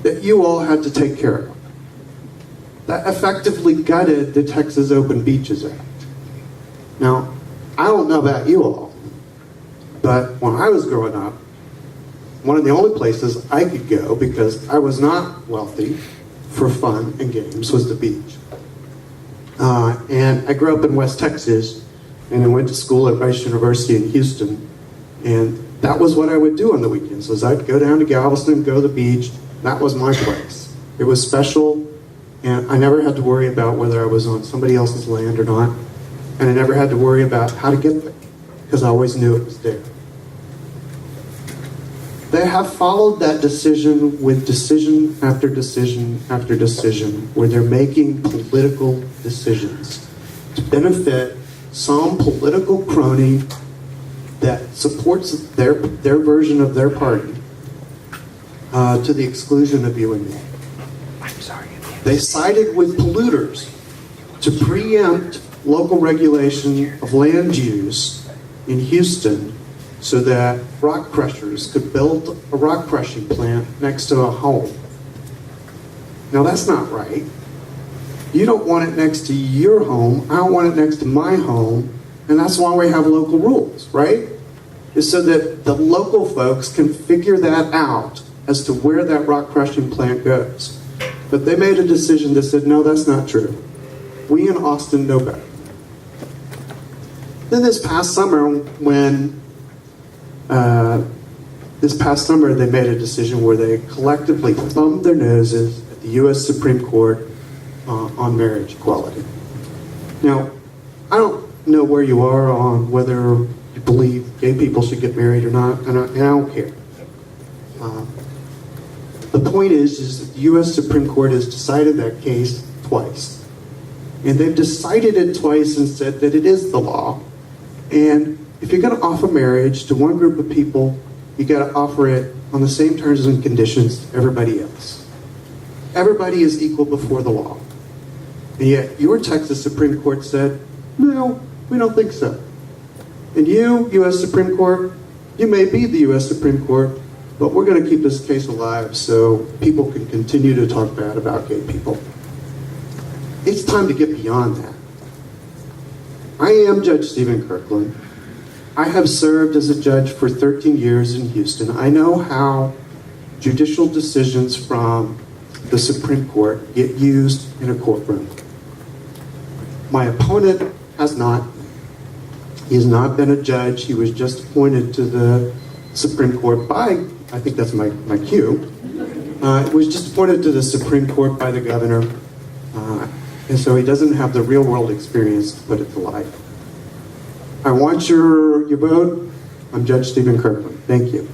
that you all had to take care of. That effectively gutted the Texas Open Beaches Act. Now, I don't know about you all, but when I was growing up, one of the only places I could go, because I was not wealthy, for fun and games, was the beach. And I grew up in West Texas, and I went to school at Rice University in Houston, and that was what I would do on the weekends, was I'd go down to Galveston, go to the beach. That was my place. It was special, and I never had to worry about whether I was on somebody else's land or not, and I never had to worry about how to get there, because I always knew it was there. They have followed that decision with decision after decision after decision, where they're making political decisions to benefit some political crony that supports their version of their party to the exclusion of you and me. I'm sorry. They sided with polluters to preempt local regulation of land use in Houston so that rock crushers could build a rock crushing plant next to a home. Now that's not right. You don't want it next to your home. I don't want it next to my home. And that's why we have local rules, right? Is so that the local folks can figure that out as to where that rock crushing plant goes. But they made a decision that said, no, that's not true. We in Austin know better. Then this past summer, they made a decision where they collectively thumbed their noses at the U.S. Supreme Court on marriage equality. Now, I don't know where you are on whether you believe gay people should get married or not, and I don't care. The point is that the U.S. Supreme Court has decided that case twice. And they've decided it twice and said that it is the law. And if you're going to offer marriage to one group of people, you got to offer it on the same terms and conditions to everybody else. Everybody is equal before the law. And yet your Texas Supreme Court said, no, we don't think so. And you, U.S. Supreme Court, you may be the U.S. Supreme Court, but we're going to keep this case alive so people can continue to talk bad about gay people. It's time to get beyond that. I am Judge Stephen Kirkland. I have served as a judge for 13 years in Houston. I know how judicial decisions from the Supreme Court get used in a courtroom. My opponent has not. He has not been a judge. He was just appointed to the Supreme Court by, I think that's my cue, was just appointed to the Supreme Court by the governor. And so he doesn't have the real world experience to put it to life. I want your vote. I'm Judge Stephen Kirkland. Thank you.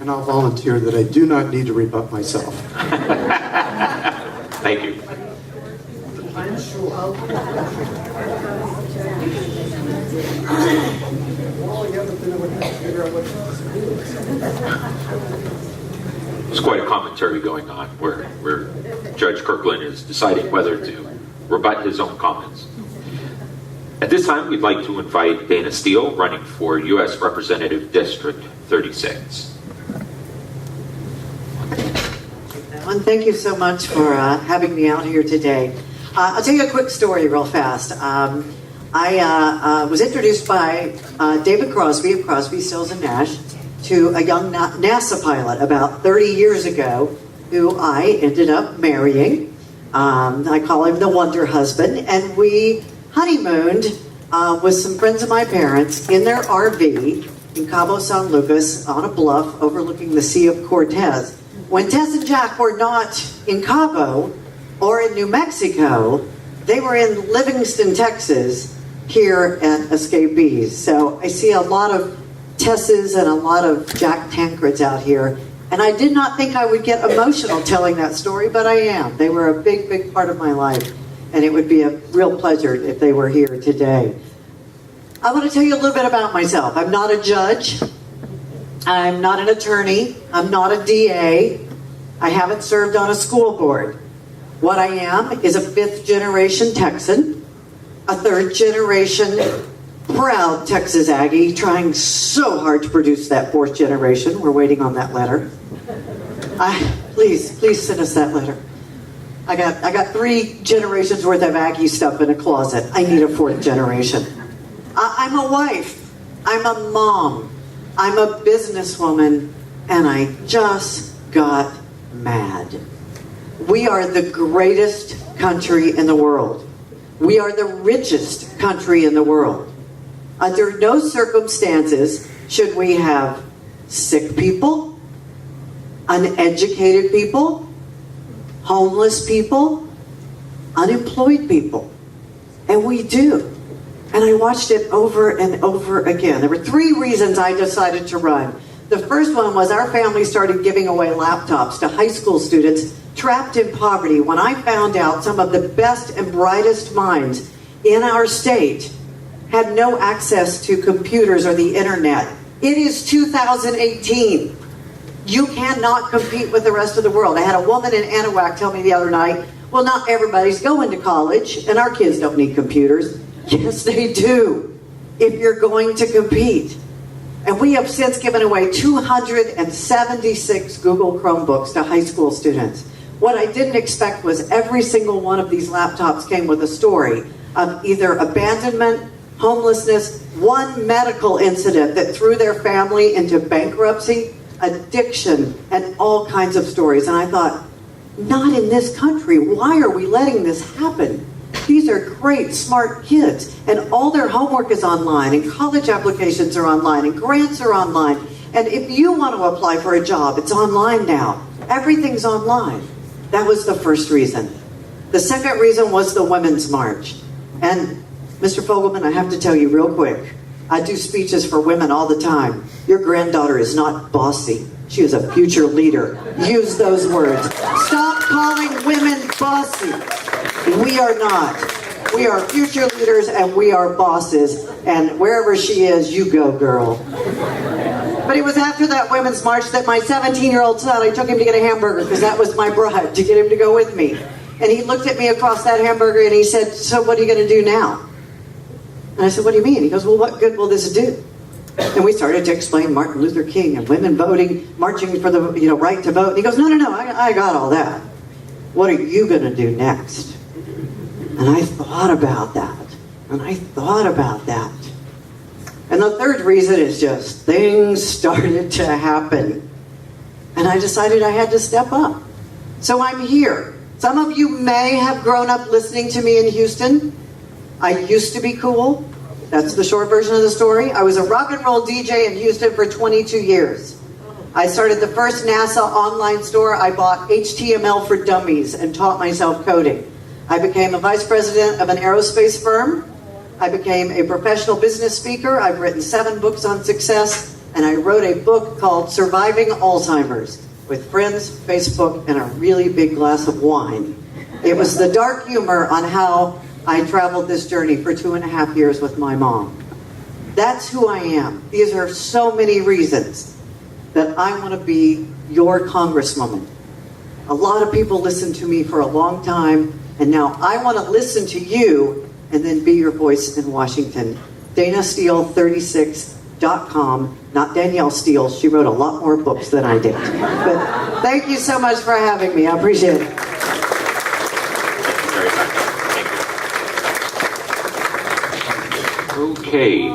And I'll volunteer that I do not need to rebut myself. Thank you. There's quite a commentary going on where Judge Kirkland is deciding whether to rebut his own comments. At this time, we'd like to invite Dana Steele, running for U.S. Representative District 36. And thank you so much for having me out here today. I'll tell you a quick story real fast. I was introduced by David Crosby of Crosby, Stills and Nash to a young NASA pilot about 30 years ago who I ended up marrying. I call him the Wonder Husband. And we honeymooned with some friends of my parents in their RV in Cabo San Lucas on a bluff overlooking the Sea of Cortez. When Tess and Jack were not in Cabo or in New Mexico, they were in Livingston, Texas, here at Escapees. So I see a lot of Tesses and a lot of Jack Tankreds out here. And I did not think I would get emotional telling that story, but I am. They were a big, big part of my life. And it would be a real pleasure if they were here today. I want to tell you a little bit about myself. I'm not a judge. I'm not an attorney. I'm not a DA. I haven't served on a school board. What I am is a fifth-generation Texan, a third-generation proud Texas Aggie, trying so hard to produce that fourth generation. We're waiting on that letter. Please send us that letter. I got 3 generations worth of Aggie stuff in a closet. I need a 4th generation. I'm a wife. I'm a mom. I'm a businesswoman, and I just got mad. We are the greatest country in the world. We are the richest country in the world. Under no circumstances should we have sick people, uneducated people, homeless people, unemployed people. And we do. And I watched it over and over again. There were 3 reasons I decided to run. The first one was our family started giving away laptops to high school students trapped in poverty when I found out some of the best and brightest minds in our state had no access to computers or the internet. It is 2018. You cannot compete with the rest of the world. I had a woman in Anahuac tell me the other night, well, not everybody's going to college, and our kids don't need computers. Yes, they do, if you're going to compete. And we have since given away 276 Google Chromebooks to high school students. What I didn't expect was every single one of these laptops came with a story of either abandonment, homelessness, one medical incident that threw their family into bankruptcy, addiction, and all kinds of stories. And I thought, not in this country. Why are we letting this happen? These are great, smart kids, and all their homework is online, and college applications are online, and grants are online. And if you want to apply for a job, it's online now. Everything's online. That was the first reason. The second reason was the Women's March. And Mr. Fogelman, I have to tell you real quick, I do speeches for women all the time. Your granddaughter is not bossy. She is a future leader. Use those words. Stop calling women bossy. We are not. We are future leaders and we are bosses. And wherever she is, you go, girl. But it was after that Women's March that my 17-year-old son, I took him to get a hamburger because that was my bribe, to get him to go with me. And he looked at me across that hamburger and he said, so what are you going to do now? And I said, what do you mean? He goes, well, what good will this do? And we started to explain Martin Luther King and women voting, marching for the right to vote. And he goes, no, I got all that. What are you going to do next? And I thought about that. And I thought about that. And the third reason is just things started to happen. And I decided I had to step up. So I'm here. Some of you may have grown up listening to me in Houston. I used to be cool. That's the short version of the story. I was a rock and roll DJ in Houston for 22 years. I started the first NASA online store. I bought HTML for dummies and taught myself coding. I became a vice president of an aerospace firm. I became a professional business speaker. I've written 7 books on success, and I wrote a book called Surviving Alzheimer's with friends, Facebook, and a really big glass of wine. It was the dark humor on how I traveled this journey for 2.5 years with my mom. That's who I am. These are so many reasons that I want to be your congresswoman. A lot of people listened to me for a long time, and now I want to listen to you and then be your voice in Washington. DanaSteele36.com, not Danielle Steele. She wrote a lot more books than I did. But thank you so much for having me. I appreciate it. Okay,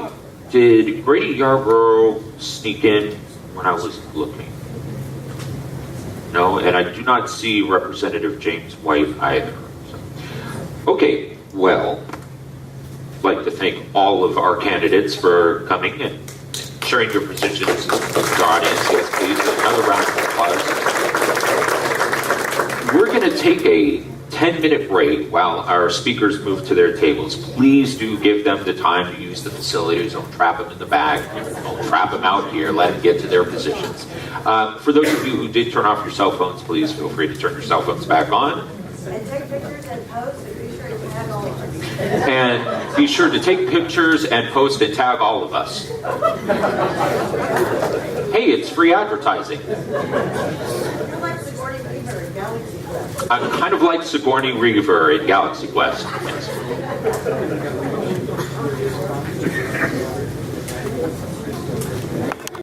did Grady Yarborough sneak in when I was looking? No, and I do not see Representative James White either. So. Okay, well, I'd like to thank all of our candidates for coming and sharing your positions with the audience. Yes, please, another round of applause. We're going to take a 10-minute break while our speakers move to their tables. Please do give them the time to use the facilities. Don't trap them in the back. Don't trap them out here. Let them get to their positions. For those of you who did turn off your cell phones, please feel free to turn your cell phones back on. And take pictures and post and be sure to tag all of us. And be sure to take pictures and post and tag all of us. Hey, it's free advertising. You're like Sigourney Weaver in Galaxy Quest. I'm kind of like Sigourney Weaver in Galaxy Quest. Yes.